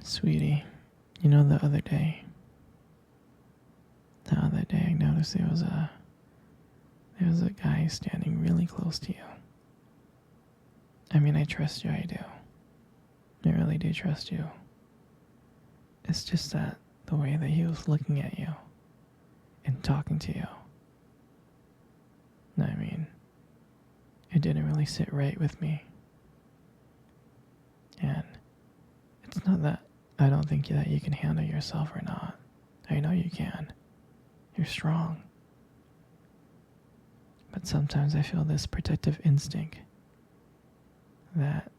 Sweetie, you know the other day I noticed there was a guy standing really close to you. I mean, I trust you, I do. I really do trust you. It's just that the way that he was looking at you and talking to you, I mean, it didn't really sit right with me. And it's not that I don't think that you can handle yourself or not. I know you can. You're strong. But sometimes I feel this protective instinct that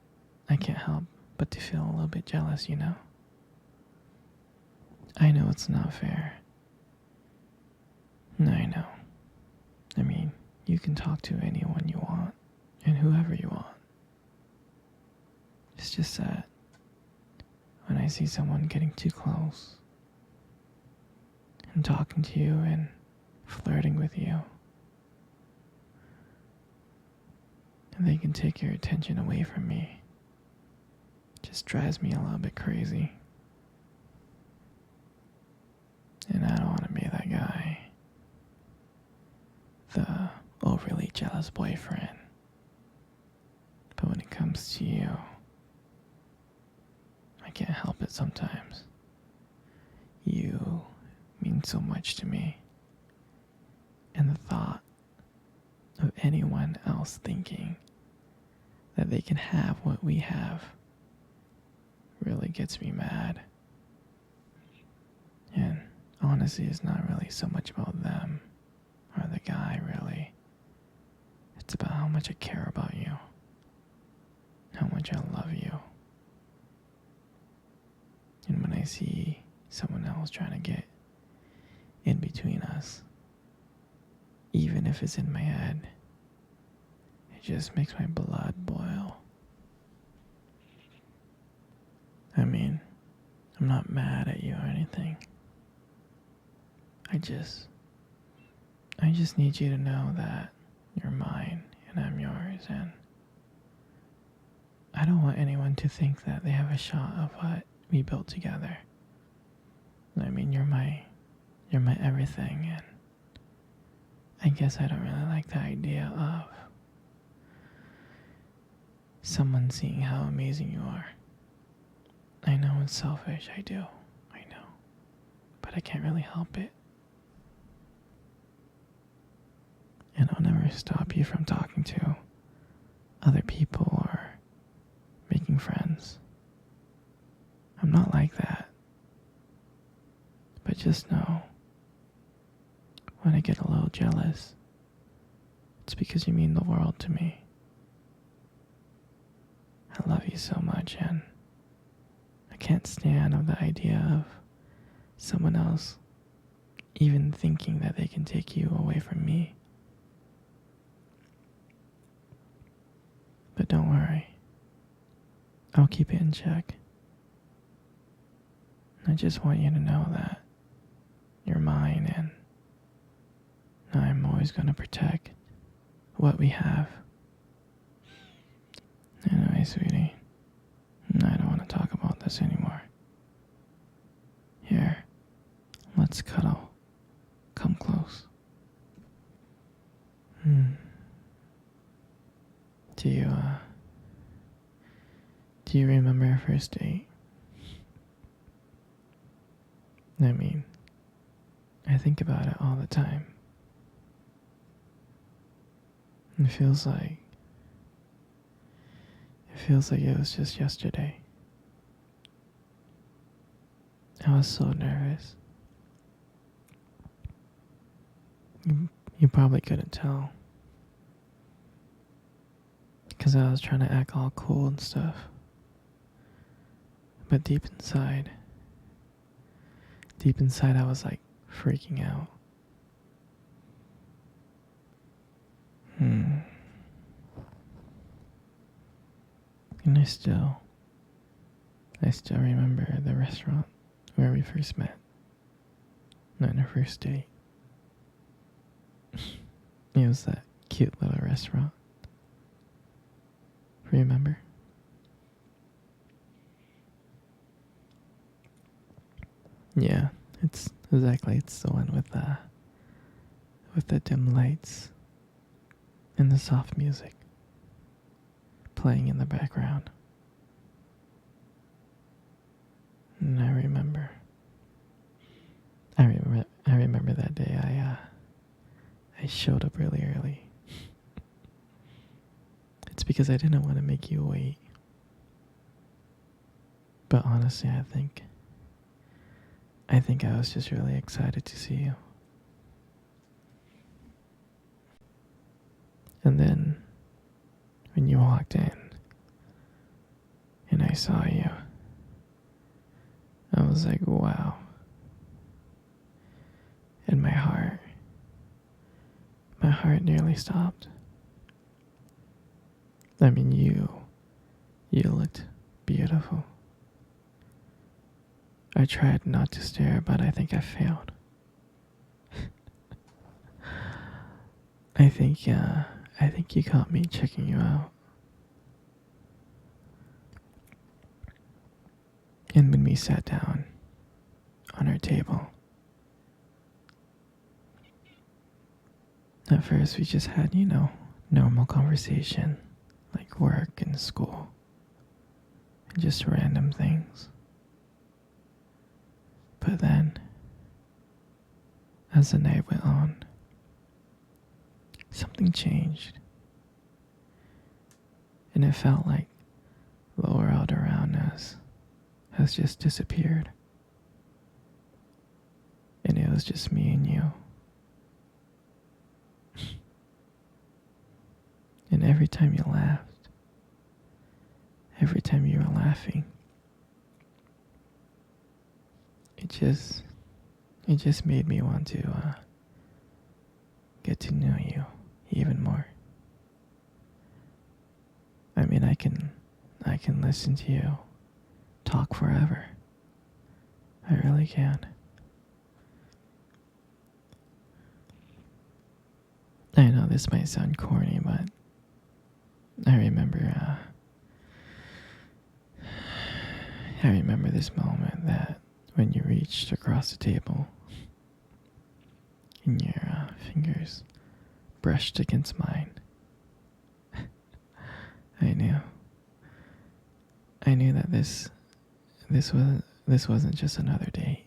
I can't help but to feel a little bit jealous, you know? I know it's not fair. I know. I mean, you can talk to anyone you want and whoever you want. It's just that when I see someone getting too close and talking to you and flirting with you, and they can take your attention away from me, it just drives me a little bit crazy. And I don't want to be that guy. The overly jealous boyfriend. But when it comes to you, I can't help it sometimes. You mean so much to me. And the thought of anyone else thinking that they can have what we have really gets me mad. And honestly, it's not really so much about them or the guy, really. It's about how much I care about you, how much I love you. And when I see someone else trying to get in between us, even if it's in my head, it just makes my blood boil. I mean, I'm not mad at you or anything. I just need you to know that you're mine and I'm yours, and I don't want anyone to think that they have a shot of what we built together. I mean, you're my everything, and I guess I don't really like the idea of someone seeing how amazing you are. I know it's selfish, I do, I know, but I can't really help it. And I'll never stop you from talking to other people or making friends. I'm not like that. But just know, when I get a little jealous, it's because you mean the world to me. I love you so much, and I can't stand of the idea of someone else even thinking that they can take you away from me. But don't worry, I'll keep it in check. I just want you to know that you're mine, and I'm always going to protect what we have. Anyway, sweetie, I don't want to talk about this anymore. Here, let's cuddle. Come close. Do you remember our first date? I mean, I think about it all the time. It feels like it was just yesterday. I was so nervous. You probably couldn't tell, because I was trying to act all cool and stuff. But deep inside I was like freaking out. And I still remember the restaurant where we first met. On our first date. It was that cute little restaurant. Remember? Yeah, it's the one with the dim lights and the soft music playing in the background. And I remember that day I showed up really early. It's because I didn't want to make you wait. But honestly, I think I was just really excited to see you. And then when you walked in and I saw you, I was like, wow. And my heart nearly stopped. I mean, you looked beautiful. I tried not to stare, but I think I failed. I think you caught me checking you out. And when we sat down on our table, at first we just had, normal conversation, like work and school, and just random things. But then, as the night went on, something changed. And it felt like the world around us has just disappeared. And it was just me and you. And every time you laughed, every time you were laughing, it just made me want to get to know you even more. I mean, I can listen to you talk forever. I really can. I know this might sound corny, but I remember this moment that when you reached across the table and your fingers brushed against mine. I knew that this wasn't just another date.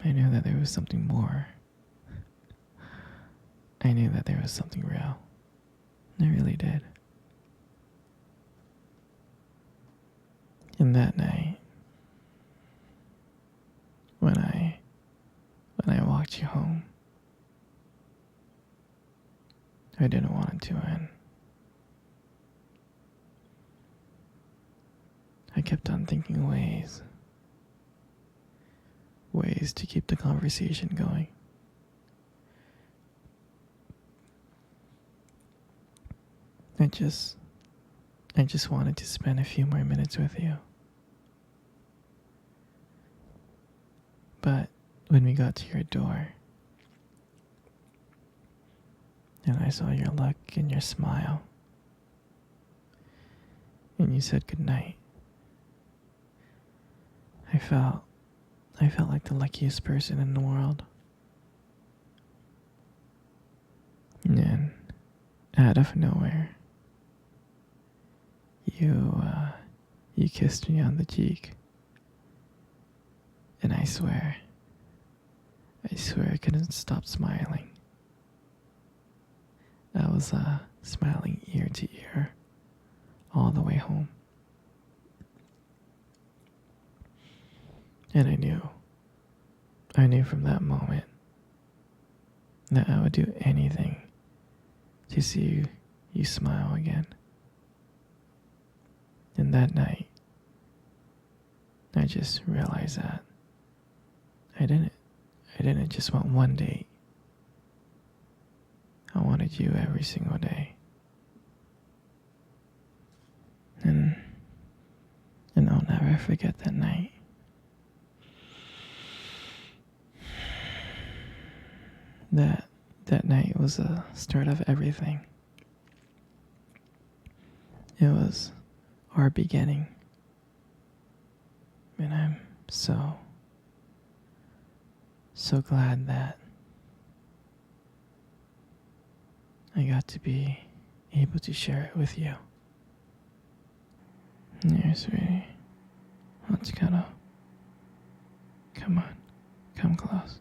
I knew that there was something more. I knew that there was something real. I really did. And that night, when I walked you home, I didn't want it to end. I kept on thinking ways to keep the conversation going. I just wanted to spend a few more minutes with you. But when we got to your door, and I saw your look and your smile, and you said goodnight, I felt like the luckiest person in the world. And then, out of nowhere, you kissed me on the cheek. And I swear I couldn't stop smiling. I was smiling ear to ear all the way home. And I knew from that moment that I would do anything to see you smile again. And that night, I just realized that I didn't just want one date. I wanted you every single day. And I'll never forget that night. That night was the start of everything. It was our beginning. And I'm so, so glad that I got to be able to share it with you. Here, sweetie. Let's cuddle. Come on. Come close.